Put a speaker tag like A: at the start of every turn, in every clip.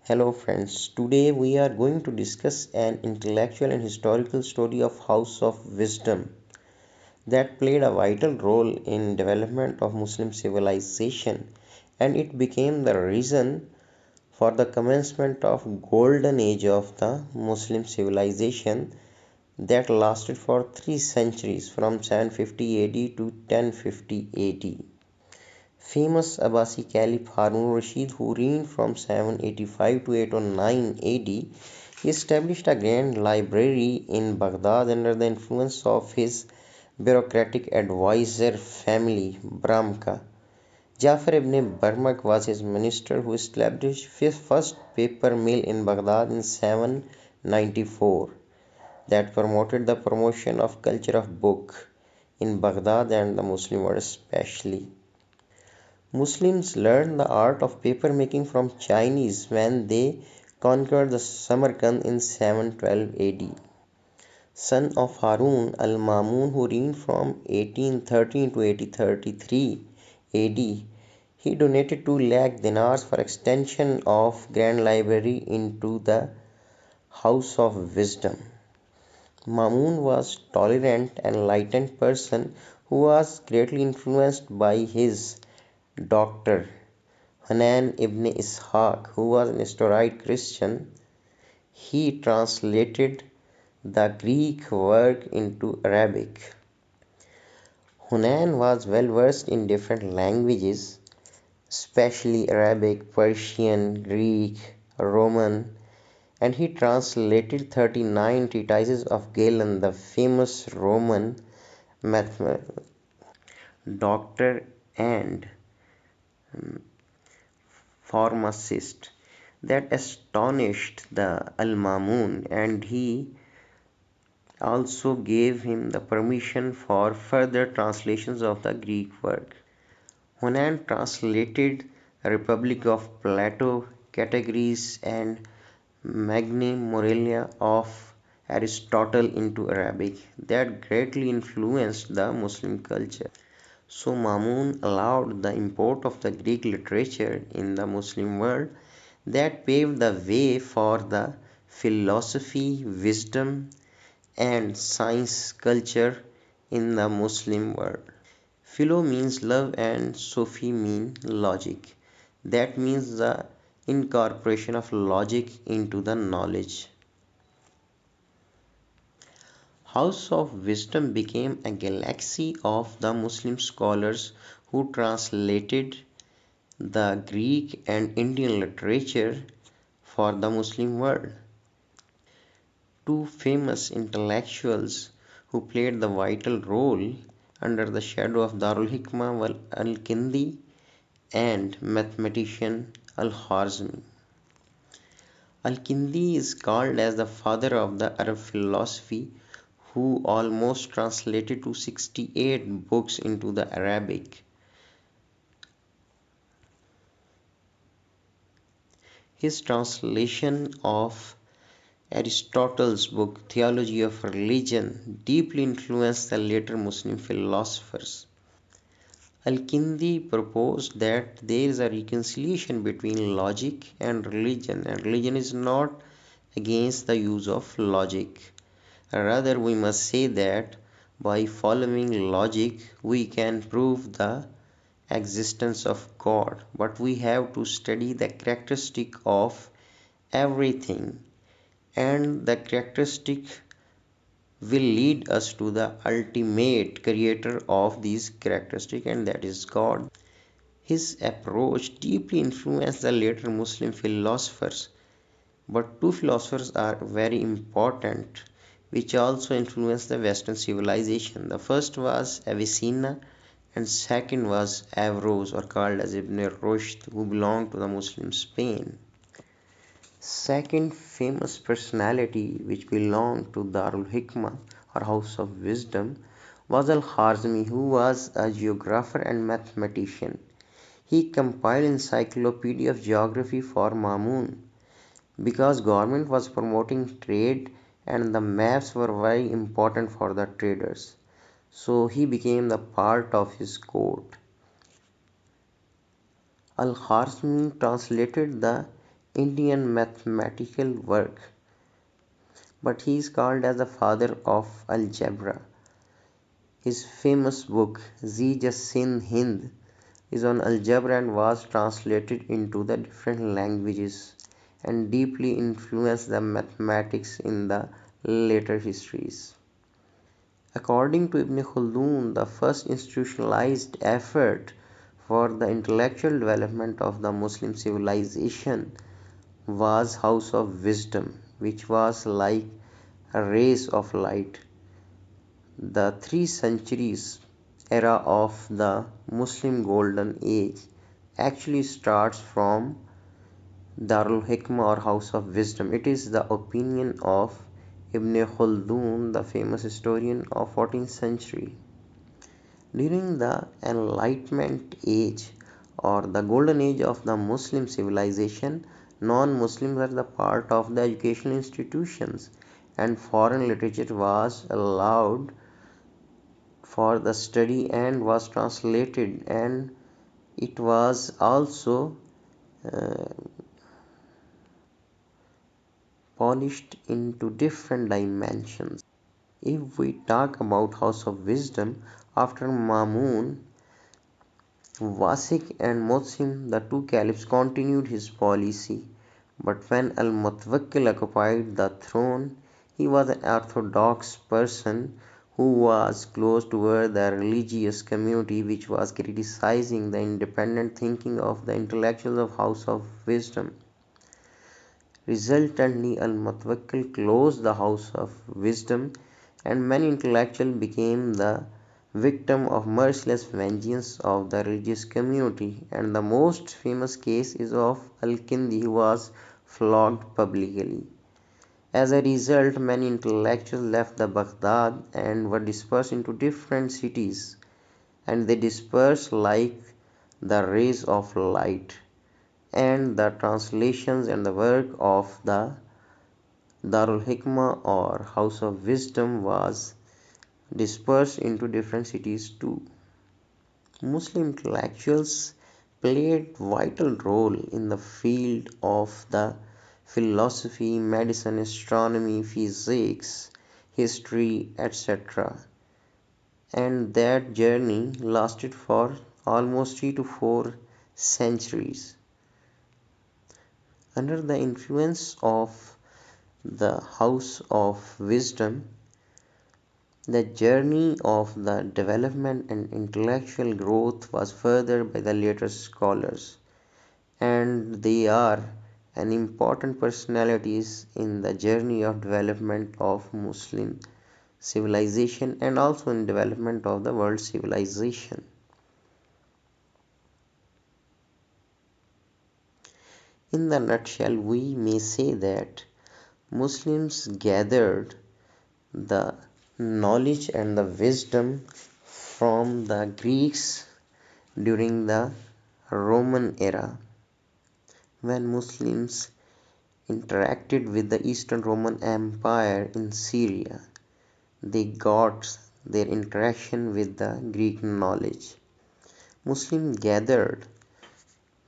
A: Hello friends, today we are going to discuss an intellectual and historical story of House of Wisdom that played a vital role in development of Muslim civilization, and it became the reason for the commencement of golden age of the Muslim civilization that lasted for 3 centuries from 750 AD to 1050 AD. Famous Abbasi Caliph Harun Rashid, who reigned from 785 to 809 AD, he established a grand library in Baghdad under the influence of his bureaucratic advisor family, Bramka. Jafar ibn Barmak was his minister who established his first paper mill in Baghdad in 794 that promoted the promotion of culture of book in Baghdad and the Muslim world especially. Muslims learned the art of paper making from Chinese when they conquered the Samarkand in 712 AD. Son of Harun al-Mamun, who reigned from 1813 to 1833 AD, he donated 2 lakh dinars for extension of Grand Library into the House of Wisdom. Mamun was tolerant and enlightened person who was greatly influenced by his doctor Hanan ibn Ishaq, who was an Nestoride Christian. He translated the Greek work into Arabic. Hunan was well versed in different languages, especially Arabic, Persian, Greek, Roman, and he translated 39 treatises of Galen, the famous Roman mathematician, doctor, and pharmacist that astonished the Al-Mamun, and he also gave him the permission for further translations of the Greek work. Honan translated Republic of Plato, Categories, and Magna Moralia of Aristotle into Arabic that greatly influenced the Muslim culture. So Mamun allowed the import of the Greek literature in the Muslim world that paved the way for the philosophy, wisdom, and science culture in the Muslim world. Philo means love and Sophie mean logic. That means the incorporation of logic into the knowledge. House of Wisdom became a galaxy of the Muslim scholars who translated the Greek and Indian literature for the Muslim world. Two famous intellectuals who played the vital role under the shadow of Darul Hikmah al-Kindi and mathematician al-Khwarizmi. Al-Kindi is called as the father of the Arab philosophy, who almost translated to 68 books into the Arabic. His translation of Aristotle's book Theology of Religion deeply influenced the later Muslim philosophers. Al-Kindi proposed that there is a reconciliation between logic and religion is not against the use of logic. Rather, we must say that by following logic, we can prove the existence of God, but we have to study the characteristic of everything, and the characteristic will lead us to the ultimate creator of these characteristics, and that is God. His approach deeply influenced the later Muslim philosophers, but two philosophers are very important which also influenced the Western civilization. The first was Avicenna and second was Averroes, or called as Ibn Rushd, who belonged to the Muslim Spain. Second famous personality which belonged to Darul Hikmah or House of Wisdom was Al-Khwarizmi, who was a geographer and mathematician. He compiled encyclopedia of geography for Mamun because government was promoting trade and the maps were very important for the traders. So he became the part of his court. Al-Khwarizmi translated the Indian mathematical work, but he is called as the father of algebra. His famous book Sin Hind is on algebra and was translated into the different languages and deeply influenced the mathematics in the later histories. According to Ibn Khaldun, the first institutionalized effort for the intellectual development of the Muslim civilization was House of Wisdom, which was like a rays of light. The 3 centuries era of the Muslim Golden Age actually starts from Darul Hikmah or House of Wisdom. It is the opinion of Ibn Khaldun, the famous historian of 14th century. During the Enlightenment age or the golden age of the Muslim civilization, non-Muslims were the part of the educational institutions and foreign literature was allowed for the study and was translated, and it was also uh, polished into different dimensions. If we talk about House of Wisdom, after Mamun, Wasik and Mutsim, the two caliphs, continued his policy, but when Al-Mutawakkil occupied the throne, he was an orthodox person who was close toward the religious community which was criticizing the independent thinking of the intellectuals of House of Wisdom. Resultantly, Al-Mutawakkil closed the House of Wisdom and many intellectuals became the victim of merciless vengeance of the religious community, and the most famous case is of Al-Kindi, who was flogged publicly. As a result, many intellectuals left the Baghdad and were dispersed into different cities, and they dispersed like the rays of light, and the translations and the work of the Darul Hikmah or House of Wisdom was dispersed into different cities too. Muslim intellectuals played vital role in the field of the philosophy, medicine, astronomy, physics, history, etc. And that journey lasted for almost 3 to 4 centuries. Under the influence of the House of Wisdom, the journey of the development and intellectual growth was furthered by the later scholars, and they are an important personalities in the journey of development of Muslim civilization and also in development of the world civilization. In the nutshell, we may say that Muslims gathered the knowledge and the wisdom from the Greeks during the Roman era, when Muslims interacted with the Eastern Roman Empire in Syria. They got their interaction with the Greek knowledge. Muslims gathered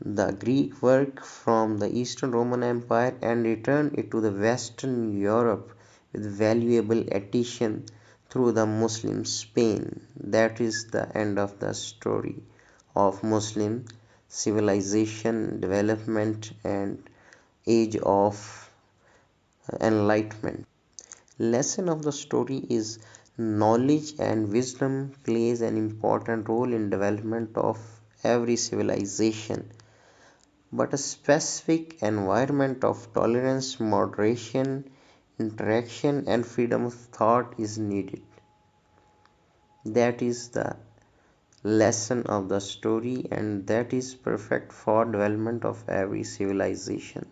A: the Greek work from the Eastern Roman Empire and returned it to the Western Europe with valuable addition through the Muslim Spain. That is the end of the story of Muslim civilization, development, and age of enlightenment. Lesson of the story is knowledge and wisdom plays an important role in development of every civilization, but a specific environment of tolerance, moderation, interaction, and freedom of thought is needed. That is the lesson of the story, and that is perfect for development of every civilization.